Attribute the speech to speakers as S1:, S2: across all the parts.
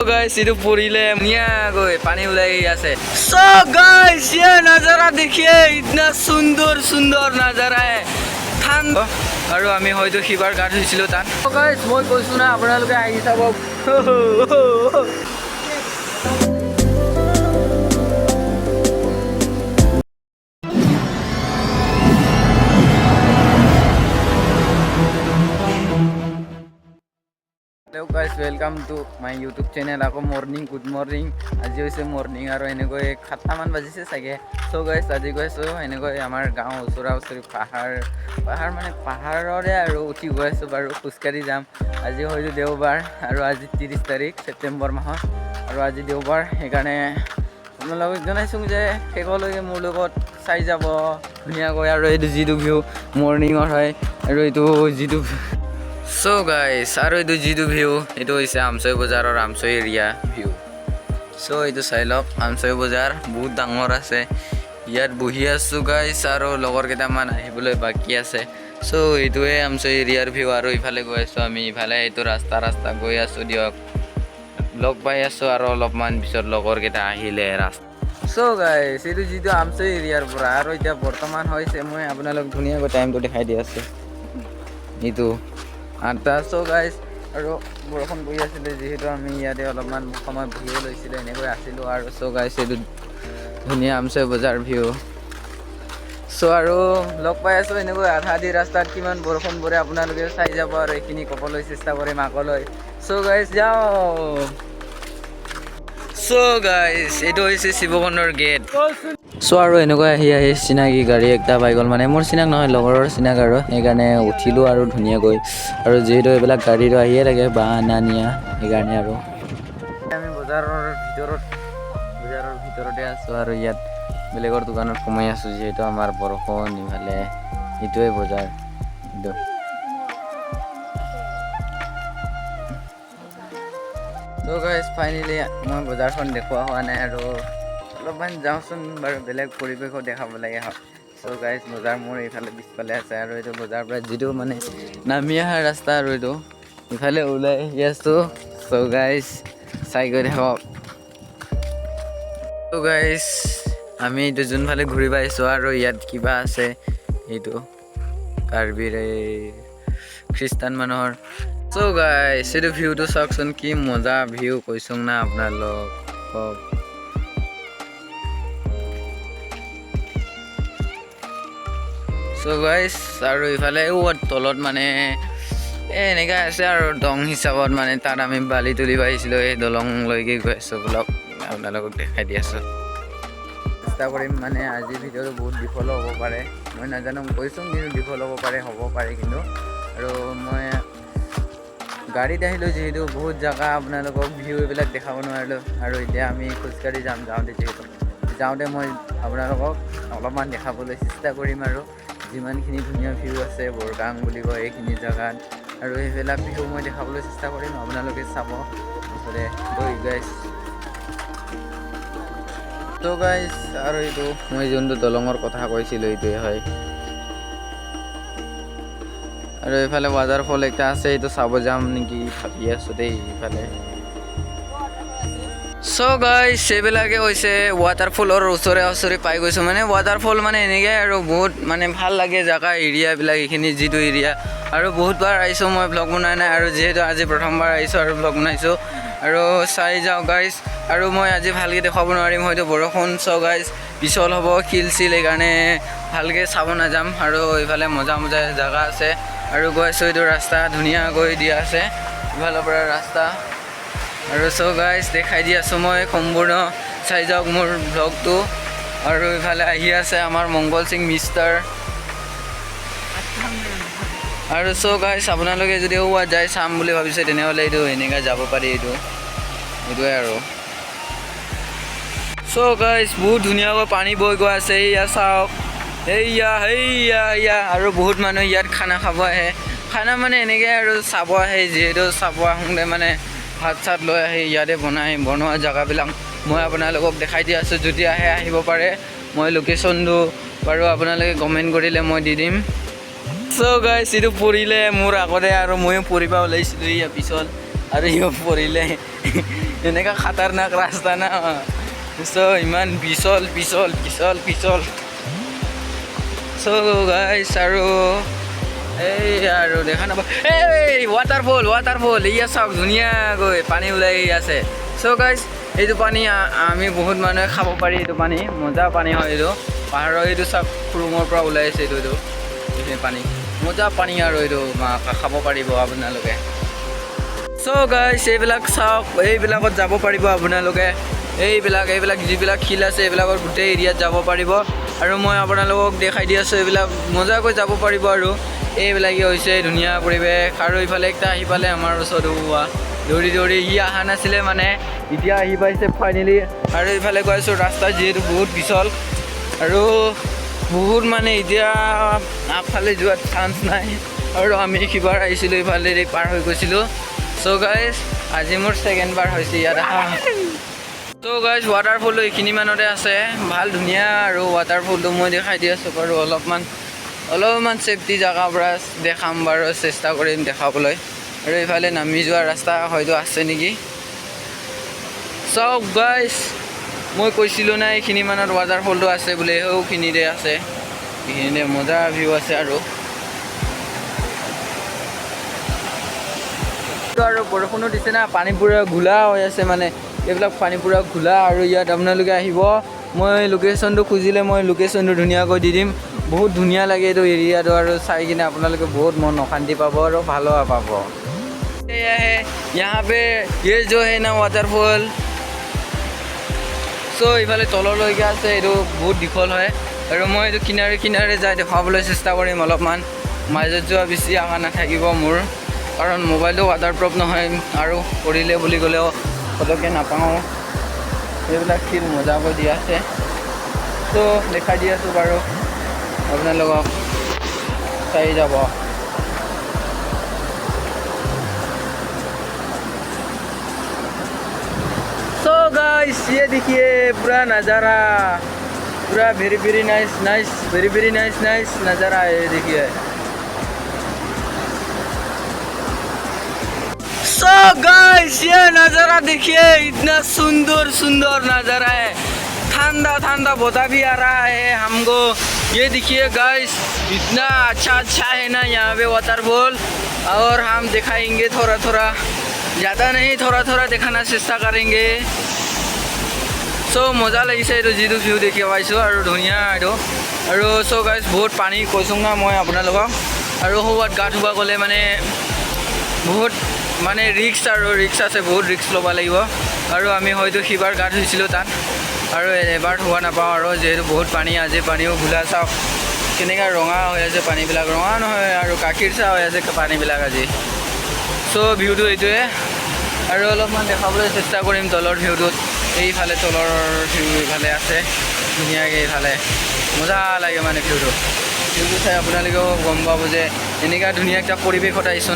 S1: Guys ये पूरीले गए पानी उलाई आसे सो गाइस ये नजारा देखिए इतना सुंदर सुंदर नजारा है ठान और आमी হয়তো শিবার গাছ হইছিল তান সো গাইস মই কৈছো না আপোনালোকে আহি চাব Hello guys, welcome to my YouTube channel. Ako morning, good morning. আজি হৈছে morning আৰু এনেকৈ 7টা মান বাজিছে চাগে. So guys, আজি গৈছো এনেকৈ আমাৰ গাঁও ওচৰা ওচৰি পাহাৰ মানে পাহাৰৰে আৰু উঠি গৈছো বাৰু খুচকাৰি যাম. আজি হয়তো দেওবাৰ আৰু আজি 30 তাৰিখ ছেপ্টেম্বৰ মাহৰ আৰু আজি দেওবাৰ সেইকাৰণে আপোনালোকক জনাইছোঁ যে শেষলৈকে মোৰ লগত চাই যাব ধুনীয়াকৈ আৰু এইটো যিটো ভিউ মৰ্নিঙৰ হয় আৰু এইটো যিটো So guys, আৰু এইটো যিটো ভিউ এইটো হৈছে আমচৈ বজাৰৰ আমচৈ এৰিয়া ভিউ so এইটো চাই লওক আমচৈ বজাৰ বহুত ডাঙৰ আছে ইয়াত বহি আছো গাইস আৰু লগৰ কেইটামান আহিবলৈ বাকি আছে so এইটোৱে আমচৈ এৰিয়াৰ ভিউ আৰু ইফালে গৈ আছো আমি ইফালে এইটো ৰাস্তা গৈ আছো দিয়ক লগ পাই আছো আৰু অলপমান পিছত লগৰ কেইটা আহিলে ৰাস্তা so guys এইটো যিটো আমচৈ এৰিয়াৰ পৰা আৰু এতিয়া বৰ্তমান হৈছে মই আপোনালোক ধুনীয়াকৈ টাইমটো দেখাই দি আছো এইটো আটা সো গাইস আৰু বৰখন বহি আছিল যেহেতু আমি ইয়াতে অলপমান সময় বহিও লৈছিল এনেকৈ আছিল আৰু সো গাইস এইটো ধুনীয়া আমচৈ বজাৰ ভিউ সো আৰু লগ পাই আছো এনেকৈ আধা দি ৰাস্তাত কিমান বৰখন পৰে আপোনালোকে চাই যাব আৰু এইখিনি কবলৈ চেষ্টা কৰিম আগলৈ সো গাইস যাও সো গাইস এইটো হৈছে শিৱগণৰ গেট সো আৰু এনেকৈ আহি চিনাকি গাড়ী একটা পাই গ'ল মানে মোৰ চিনাক নহয় লগৰৰ চিনাক আৰু সেইকাৰণে উঠিলো আৰু ধুনীয়াকৈ আৰু যিহেতু এইবিলাক গাড়ীটো আহিয়ে থাকে বা নানিয়া সেইকাৰণে আৰু আমি বজাৰৰ ভিতৰতে আছো আৰু ইয়াত বেলেগৰ দোকানত সোমাই আছো যিহেতু আমাৰ বৰষুণ ইফালে এইটোৱে বজাৰ So guys, finally মই বজাৰখন দেখুৱা হোৱা নাই আৰু অলপমান যাওঁচোন বাৰু বেলেগ পৰিৱেশো দেখাব লাগে so guys বজাৰ মোৰ এইফালে পিছফালে আছে আৰু এইটো বজাৰৰ পৰা যিটো মানে নামি অহা ৰাস্তা আৰু এইটো ইফালে ওলাই আহি আছো so guys চাই গৈ থাকক so guys আমি এইটো যোনফালে ঘূৰিব আহিছো আৰু ইয়াত কিবা আছে এইটো কাৰ্বিৰে খ্ৰীষ্টান মানুহৰ so guys এইটো ভিউটো চাওকচোন কি মজা ভিউ কৈছো না আপোনালোকক so guys আৰু ইফালে তলত মানে এনেকা আছে আৰু দং হিচাপত মানে তাত আমি বালি তুলিব আহিছিলো এই দলং লৈকে গৈ আছো ব্লগ আপোনালোকক দেখাই দি আছো চেষ্টা কৰিম মানে আজি ভিডিঅ'টো বহুত বিফল হ'ব পাৰে মই নাজানো কৈছোঁ কিন্তু বিফল হ'ব পাৰে কিন্তু আৰু মই গাড়ীত আহিলো যেহেতু বহুত জাগা আপোনালোকক ভিউ এইবিলাক দেখাব নোৱাৰিলো আৰু এতিয়া আমি খোজকাঢ়ি যাম যাওঁতে মই আপোনালোকক অলপমান দেখাবলৈ চেষ্টা কৰিম আৰু যিমানখিনি ধুনীয়া ভিউ আছে বৰগাং বুলি কয় এইখিনি জাগাত আৰু সেইবিলাক ভিউ মই দেখাবলৈ চেষ্টা কৰিম আপোনালোকে চাব মুঠতে গৈ গাইছ তো গাইছ আৰু এইটো মই যোনটো দলঙৰ কথা কৈছিলোঁ এইটোৱে হয় আৰু এইফালে ৱাটাৰফল একটা আছে এইটো চাব যাম নেকি ভাবি আছো দেই এইফালে so guys এইবিলাকে হৈছে ৱাটাৰফলৰ ওচৰে পাই গৈছো মানে ৱাটাৰফল মানে এনেকৈ আৰু বহুত মানে ভাল লাগে জাগা এৰিয়াবিলাক এইখিনি যিটো এৰিয়া আৰু বহুতবাৰ আহিছোঁ মই ব্লগ বনাই নাই আৰু যিহেতু আজি প্ৰথমবাৰ আহিছোঁ আৰু ব্লগ বনাইছোঁ আৰু চাই যাওঁ গাইজ আৰু মই আজি ভালকৈ দেখাব নোৱাৰিম হয়তো বৰষুণ so guys পিছল হ'ব শিল সেইকাৰণে ভালকৈ চাব নাযাম আৰু এইফালে মজা জাগা আছে আৰু গৈছোঁ এইটো ৰাস্তা ধুনীয়াকৈ দিয়া আছে ইফালৰ পৰা ৰাস্তা আৰু so guys দেখাই দি আছোঁ মই সম্পূৰ্ণ চাই যাওক মোৰ ব্লগটো আৰু ইফালে আহি আছে আমাৰ মংগল সিং মিষ্টাৰ আৰু so guys আপোনালোকে যদি যায় চাম বুলি ভাবিছে তেনেহ'লে এইটো এনেকৈ যাব পাৰি এইটোৱে আৰু so guys বহুত ধুনীয়াকৈ পানী বৈ গৈ আছে এয়া চাওক এয়া আৰু বহুত মানুহ ইয়াত খানা খাব আহে খানা মানে এনেকৈ আৰু চাব আহে যিহেতু চাব আহোঁতে মানে ভাত চাত লৈ আহি ইয়াতে বনোৱা জেগাবিলাক মই আপোনালোকক দেখাই দি আছোঁ যদি আহিব পাৰে মই লোকেশ্যনটো বাৰু আপোনালোকে কমেণ্ট কৰিলে মই দি দিম so guys এইটো পৰিলে মোৰ আগতে আৰু ময়ো পৰিব ওলাইছিলোঁ ইয়াৰ পিছত আৰু ইও পৰিলে এনেকুৱা খাতাৰনাক ৰাস্তা না চ' ইমান পিছল পিছল পিছল পিছল চ' গাইছ আৰু এই আৰু দেখা নাপাওঁ এই ৱাটাৰফল এয়া চাওক ধুনীয়াকৈ পানী ওলাই আছে চ' গাইছ এইটো পানী আমি বহুত মানুহে খাব পাৰি এইটো পানী মজা পানী হয় এইটো পাহাৰৰ এইটো চাওক ৰুমৰ পৰা ওলাই আছে এইটো পানী মজা পানী আৰু এইটো খাব পাৰিব আপোনালোকে চ' গাইছ এইবিলাক চাওক এইবিলাকত যাব পাৰিব আপোনালোকে এইবিলাক যিবিলাক শিল আছে এইবিলাকৰ গোটেই এৰিয়াত যাব পাৰিব আৰু মই আপোনালোকক দেখাই দি আছোঁ এইবিলাক মজাকৈ যাব পাৰিব আৰু এইবিলাকেই হৈছে ধুনীয়া পৰিৱেশ আৰু ইফালে একটা আহি পালে আমাৰ ওচৰত হোৱা দৌৰি ই অহা নাছিলে মানে এতিয়া আহি পাইছে ফাইনেলি আৰু ইফালে গৈ আছোঁ ৰাস্তা যিহেতু বহুত পিছল আৰু বহুত মানে এতিয়া আগফালে যোৱাত চান্স নাই আৰু আমি সিবাৰ আহিছিলোঁ ইফালে পাৰ হৈ গৈছিলোঁ চ' গাইজ আজি মোৰ ছেকেণ্ড বাৰ হৈছে ইয়াত আহা চ' গাইজ ৱাটাৰফলটো এইখিনিমানতে আছে ভাল ধুনীয়া আৰু ৱাটাৰফলটো মই দেখাই দি আছোঁ বাৰু অলপমান ছেফটি জেগাৰ পৰা দেখাম বাৰু চেষ্টা কৰিম দেখাবলৈ আৰু এইফালে নামি যোৱা ৰাস্তা হয়তো আছে নেকি চাওক গাইজ মই কৈছিলোঁ নাই এইখিনিমানত ৱাটাৰফলটো আছে বুলি সেইখিনিতে আছে এইখিনিতে মজা ভিউ আছে আৰু বৰষুণো দিছে না পানী পুৰা ঘোলা হৈ আছে মানে এইবিলাক পানী পুৰা ঘোলা আৰু ইয়াত আপোনালোকে আহিব মই লোকেশ্যনটো খুজিলে মই লোকেশ্যনটো ধুনীয়াকৈ দি দিম বহুত ধুনীয়া লাগে এইটো এৰিয়াটো আৰু চাই কিনে আপোনালোকে বহুত মন অশান্তি পাব আৰু ভালো পাব यहाँ पे ये जो है ना वाटरफॉल চ' ইফালে তললৈকে আছে এইটো বহুত দীঘল হয় আৰু মই এইটো কিনাৰে যাই দেখাবলৈ চেষ্টা কৰিম অলপমান মাজত যোৱা বেছি অহা নাথাকিব মোৰ কাৰণ মোবাইলটো ৱাটাৰপ্ৰুফ নহয় আৰু কৰিলে বুলি ক'লেও পটককৈ নাপাওঁ এইবিলাক শিল মজাকৈ দিয়া আছে চ' দেখাই দি আছোঁ বাৰু আপোনালোকক চাই যাব So guys, ये देखिए पूरा नज़ारा पूरा वेरी नाइस वेरी नाइस नज़ारा है ये देखिए So guys, ये नज़ारा देखिए इतना सुंदर नज़ारा है ठंडा बोता भी आ रहा है हमको ये देखिए गाइस इतना अच्छा है ना यहाँ पे वाटरफॉल और हम दिखाएंगे थोड़ा ज़्यादा नहीं थोड़ा दिखाना चेष्टा करेंगे চ' মজা লাগিছে এইটো যিটো ভিউ দেখি পাইছোঁ আৰু ধুনীয়া এইটো আৰু চ' গাইজ বহুত পানী কৈছোঁ না মই আপোনালোকক আৰু ক'ৰবাত গা ধুব গ'লে মানে বহুত মানে ৰিক্স আছে বহুত ৰিক্স ল'ব লাগিব আৰু আমি হয়তো সিবাৰ গা ধুইছিলোঁ তাত আৰু এবাৰ ধোৱা নাপাওঁ আৰু যিহেতু বহুত পানী আজি পানীও ঘোলা চাওক কেনেকৈ ৰঙা হৈ আছে পানীবিলাক ৰঙা নহয় আৰু গাখীৰ চাহ হৈ আছে পানীবিলাক আজি চ' ভিউটো এইটোৱে আৰু অলপমান দেখাবলৈ চেষ্টা কৰিম তলৰ ভিউটোত এইফালে তলৰ ভিউ এইফালে আছে ধুনীয়াকৈ এইফালে মজা লাগে মানে ভিউটো চাই আপোনালোকেও গম পাব যে এনেকুৱা ধুনীয়া এটা পৰিৱেশত আহিছোঁ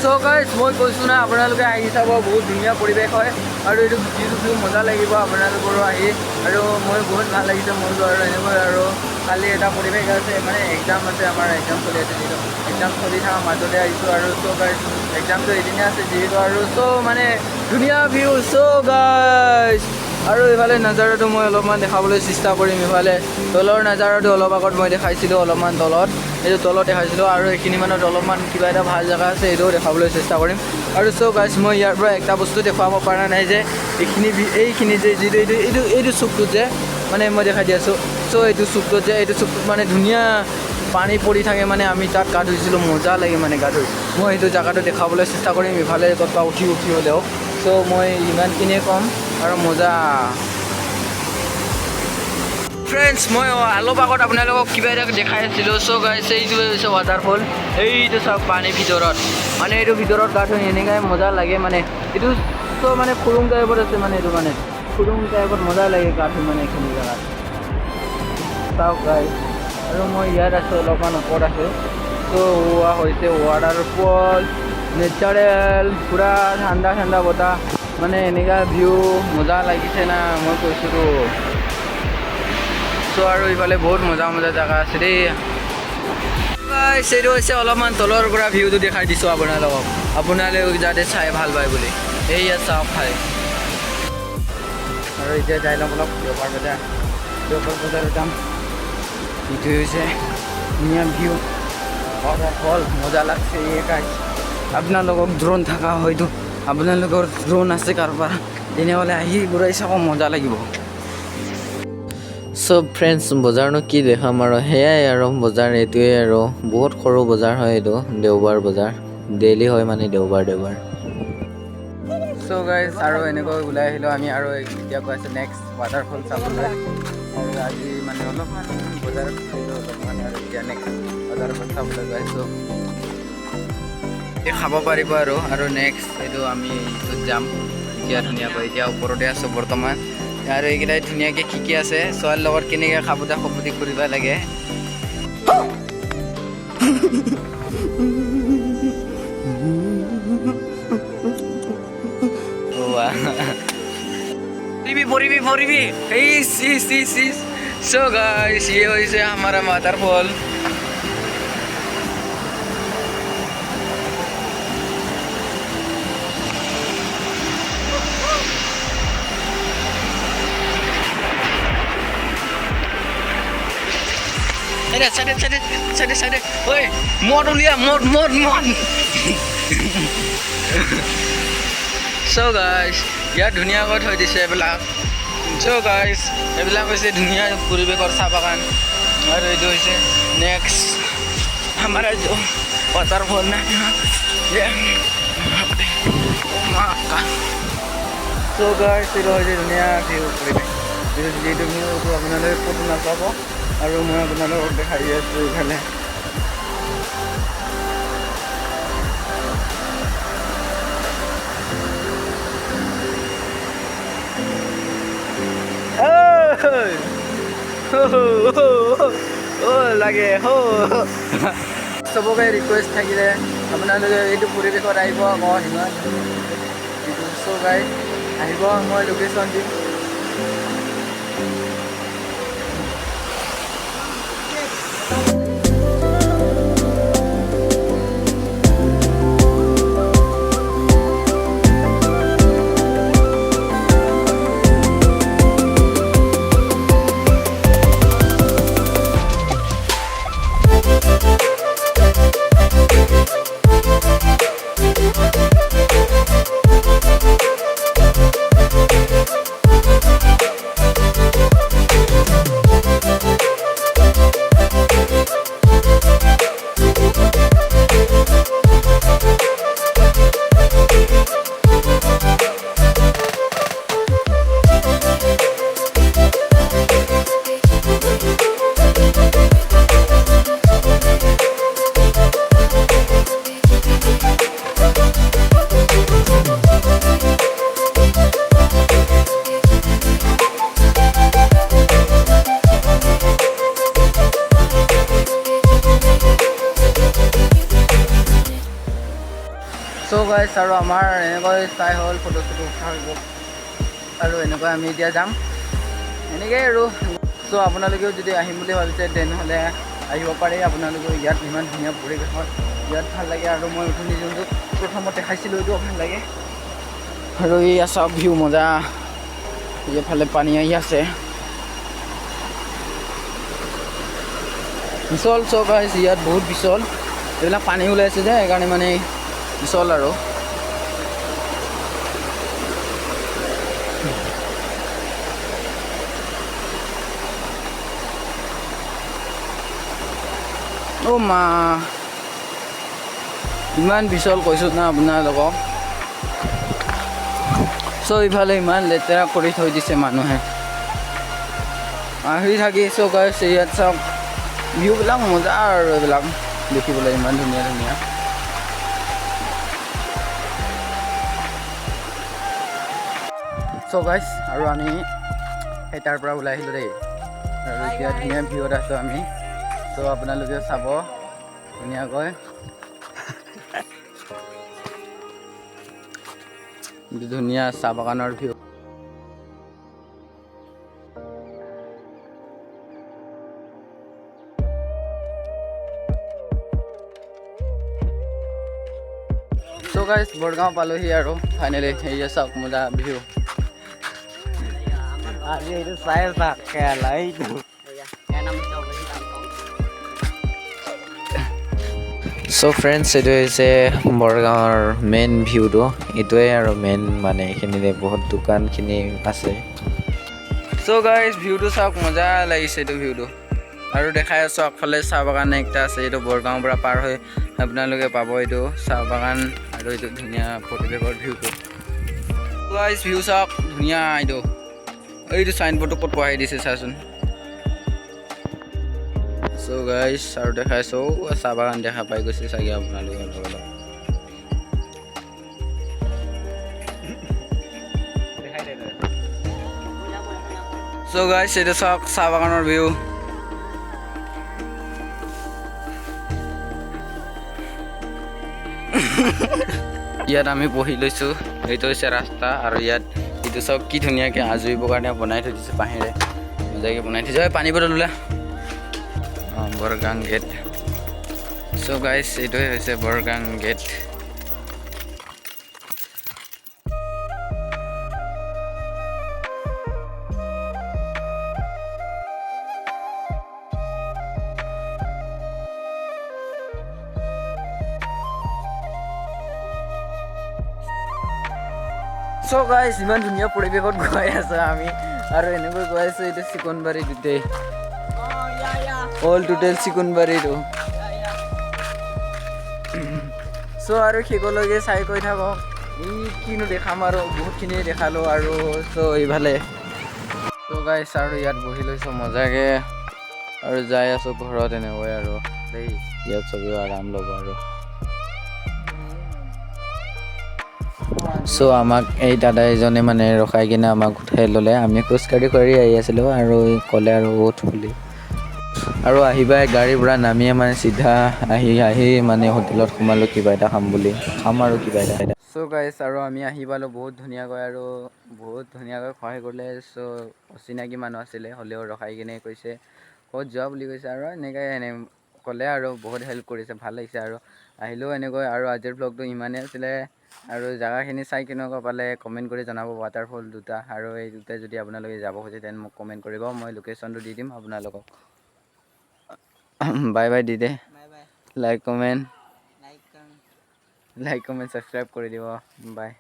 S1: চ' গাইজ মই কৈছোঁ না আপোনালোকে আহি চাব বহুত ধুনীয়া পৰিৱেশ হয় আৰু এইটো যিটো ভিউ মজা লাগিব আপোনালোকৰো আহি আৰু মই বহুত ভাল লাগিছে মোৰতো আৰু এনেকৈ আৰু কালি এটা পৰিৱেশ আছে মানে এক্সাম আছে আমাৰ এক্সাম চলি আছে যিহেতু এক্সাম চলি থকা মাজতে আহিছোঁ আৰু চ' গাইজ এক্সামটো এদিনে আছে যিহেতু আৰু চ' মানে ধুনীয়া ভিউ চ' গাইজ আৰু এইফালে নাজাৰাটো মই অলপমান দেখাবলৈ চেষ্টা কৰিম ইফালে তলৰ নাজাৰাটো অলপ আগত মই দেখাইছিলোঁ অলপমান এইটো তলত দেখাইছিলোঁ আৰু এইখিনিমানত অলপমান কিবা এটা ভাল জেগা আছে এইটোও দেখাবলৈ চেষ্টা কৰিম আৰু চ' গাইজ মই ইয়াৰ পৰা এটা বস্তু দেখুৱাব পৰা নাই যে এইখিনি যে যিটো এইটো চুকটোত যে মানে মই দেখাই দি আছোঁ চ' এইটো চুকটোত মানে ধুনীয়া পানী পৰি থাকে মানে আমি তাত গা ধুইছিলোঁ মজা লাগে মানে গা ধুই মই সেইটো জেগাটো দেখাবলৈ চেষ্টা কৰিম ইফালে ক'ৰবাত উঠি হ'লেও চ' মই ইমানখিনিয়ে ক'ম আৰু মজা ফ্ৰেণ্ডছ মই অলপ আগত আপোনালোকক কিবা এটা দেখাই আছিলোঁ চ' গাইছ এইটো হৈছে ৱাটাৰফল এইটো চাওক পানীৰ ভিতৰত মানে এইটো ভিতৰত গা ধুই এনেকৈ মজা লাগে মানে এইটো চ' মানে খুৰুং টাইপত আছে মানে এইটো মানে খুৰুং টাইপত মজা লাগে গা ধুই মানে এইখিনি জেগাত চাওক গাইছ আৰু মই ইয়াত আছোঁ অলপমান ওপৰত আছোঁ চ' হোৱা হৈছে ৱাটাৰফল নেচাৰেল পূৰা ঠাণ্ডা বতাহ মানে এনেকুৱা ভিউ মজা লাগিছে না মই কৈছিলোঁ চ' আৰু ইফালে বহুত মজা জেগা আছে দেই সেইটো হৈছে অলপমান তলৰ পৰা ভিউটো দেখাই দিছোঁ আপোনালোকক আপোনালোক যাতে চাই ভাল পায় বুলি এইয়া চাওক খাই আৰু এতিয়া যাই ল'ম অলপ দেওবাৰ বজাৰ যাম। এইটো হৈছে ধুনীয়া ভিউ, ৱাটাৰফল, মজা লাগছে। আপোনালোকক ড্ৰোন থকা হয়তো আপোনালোকৰ ড্ৰোন আছে কাৰোবাৰ, তেনেহ'লে আহি ঘূৰাই চাব, মজা লাগিব।
S2: চব ফ্ৰেণ্ডছ, বজাৰনো কি দেখাম আৰু সেয়াই আৰু বজাৰ এইটোৱে আৰু বহুত সৰু বজাৰ হয় এইটো, দেওবাৰ বজাৰ ডেইলি হয় মানে দেওবাৰ।
S1: চ' গাইজ আৰু এনেকৈ ওলাই আহিলোঁ আমি আৰু এতিয়া গৈ আছোঁ নেক্সট ৱাটাৰফল চাবলৈ। আৰু আজি মানে অলপমান বজাৰত ঘূৰিলোঁ অলপমান, আৰু এতিয়া নেক্সট ৱাটাৰফল চাবলৈ গৈ আছোঁ। খাব পাৰিব আৰু নেক্সট এইটো আমি এইটোত যাম এতিয়া ধুনীয়াকৈ। এতিয়া ওপৰতে আছোঁ বৰ্তমান, আৰু এইকেইটাই ধুনীয়াকৈ শিকি আছে ছোৱালীৰ লগত কেনেকৈ খাবতা খবতি কৰিব লাগে। পৰিবি সো গাইস, ये হৈছে हमारा waterfall. Sade. Oi, mod ulia, mod. So guys, ইয়াত ধুনীয়াকৈ থৈ দিছে এইবিলাক। So guys, এইবিলাক হৈছে ধুনীয়া পৰিৱেশৰ চাহ বাগান। আৰু এইটো হৈছে নেক্সট हमारा जो वाटरफॉल ना ये। So guys, এইটো হৈছে ধুনীয়া ভিউ পৰিৱেশ। যিটো ভিউটো আপোনালোকে ক'তো নাপাব, আৰু মই আপোনালোকক দেখাই আছোঁ এইফালে। লাগে চবকে ৰিকুৱেষ্ট থাকিলে আপোনালোকে এইটো পৰিৱেশত আহিব। মই সিমান এইটো চ' গাইজ আহিব, মই লোকেশ্যন দিম। চ' গাইজ আৰু আমাৰ এনেকৈ চাই হ'ল, ফটো চটো উঠা হৈ গ'ল, আৰু এনেকৈ আমি এতিয়া যাম এনেকৈ আৰু। চ' আপোনালোকেও যদি আহিম বুলি ভাবিছে তেনেহ'লে আহিব পাৰে। আপোনালোকেও ইয়াত ইমান ধুনীয়া পৰিৱেশত ইয়াত ভাল লাগে, আৰু মই উঠনি যোনটো প্ৰথমত দেখাইছিলোঁ এইটোও ভাল লাগে। আৰু এয়া চাওক ভিউ মজা, এইফালে পানী আহি আছে পিছল। চ' গাইজ ইয়াত বহুত পিছল, এইবিলাক পানী ওলাইছে যে সেইকাৰণে মানে পিছল আৰু। অ' মা, ইমান পিছল কৈছোঁ না আপোনালোকক। চ' ইফালে ইমান লেতেৰা কৰি থৈ দিছে মানুহে আহি থাকি। চ' গাইজ ইয়াত চাওক ভিউবিলাক মজা, আৰু এইবিলাক দেখিবলৈ ইমান ধুনীয়া। চ' গাইজ আৰু আমি সেই তাৰ পৰা ওলাই আহিলোঁ দেই, আৰু এতিয়া ধুনীয়া ভিউত আছোঁ আমি। চ' আপোনালোকে চাব ধুনীয়াকৈ। ধুনীয়া চাহ বাগানৰ ভিউ। চ' গাইজ বৰগাঁও পালোহি আৰু ফাইনেলি। এই চাওক মজা ভিউ।
S3: আজি এইটো চাই থাকে এইটো
S2: চ' ফ্ৰেণ্ডছ এইটো হৈছে বৰগাঁৱৰ মেইন ভিউটো এইটোৱে আৰু মেইন মানে এইখিনিতে বহুত দোকানখিনি আছে
S1: চ' গাইজ ভিউটো চাওক মজা লাগিছে এইটো ভিউটো আৰু দেখাই আছোঁ আগফালে চাহ বাগান একটা আছে এইটো বৰগাঁৱৰ পৰা পাৰ হৈ আপোনালোকে পাব এইটো চাহ বাগান আৰু এইটো ধুনীয়া পৰিৱেশৰ ভিউটো গাইজ ভিউ চাওক ধুনীয়া এইটো চাইনবোৰ্ডটো ক'ত পঢ়াই দিছে চাচোন চ' গাইজ আৰু দেখাইছোঁ চাহ বাগান দেখা পাই গৈছে চাগে আপোনালোকে অলপ অলপ চ' গাইজ এইটো চাওক চাহ বাগানৰ ভিউ ইয়াত আমি বহি লৈছোঁ এইটো হৈছে ৰাস্তা আৰু ইয়াত এইটো চাওক কি ধুনীয়াকৈ আজৰিবৰ কাৰণে বনাই থৈ দিছে বাঁহেৰে মজাকৈ বনাই থৈছে পানী বটল ওলা অঁ বৰগাং গেট চ' গাইজ এইটোৱে হৈছে বৰগাং গেট চ' গাইজ ইমান ধুনীয়া পৰিৱেশত গৈ আছোঁ আমি আৰু এনেকৈ গৈ আছোঁ এইটো চিকনবাৰী গোটেই অল টোটেল চিকনবাৰীটো চ' আৰু শেষলৈকে চাই কৈ থাকক ই কিনো দেখাম আৰু বহুতখিনি দেখালোঁ আৰু চ' এইফালে চ' গাইজ আৰু ইয়াত বহি লৈছোঁ মজাকৈ আৰু যাই আছোঁ ঘৰত এনেকৈ আৰু দেই ইয়াত চবেও আৰাম ল'ব আৰু চ' আমাক এই দাদা এজনে মানে ৰখাই কিনে আমাক উঠাই ল'লে আমি খোজকাঢ়ি আহি আছিলোঁ আৰু ক'লে আৰু বহুত খুলি আৰু আহিবা গাড়ীৰ পৰা নামিয়ে মানে চিধা আহি মানে হোটেলত সোমালোঁ কিবা এটা খাম বুলি খাম আৰু কিবা এটা চ' গাইজ আৰু আমি আহি পালোঁ বহুত ধুনীয়াকৈ আৰু বহুত ধুনীয়াকৈ সহায় কৰিলে চ' অচিনাকি মানুহ আছিলে হ'লেও ৰখাই কিনে কৈছে ক'ত যোৱা বুলি কৈছে আৰু এনেকৈ ক'লে আৰু বহুত হেল্প কৰিছে ভাল লাগিছে আৰু আহিলেও এনেকৈ আৰু আজিৰ ব্লগটো ইমানেই আছিলে আৰু জেগাখিনি চাই কেনেকুৱা পালে কমেণ্ট কৰি জনাব ৱাটাৰফল দুটা আৰু এই দুটাই যদি আপোনালোকে যাব খোজে তেন মোক কমেণ্ট কৰিব মই লোকেশ্যনটো দি দিম আপোনালোকক বাই বাই দি দে লাইক কমেণ্ট ছাবস্ক্ৰাইব কৰি দিব বাই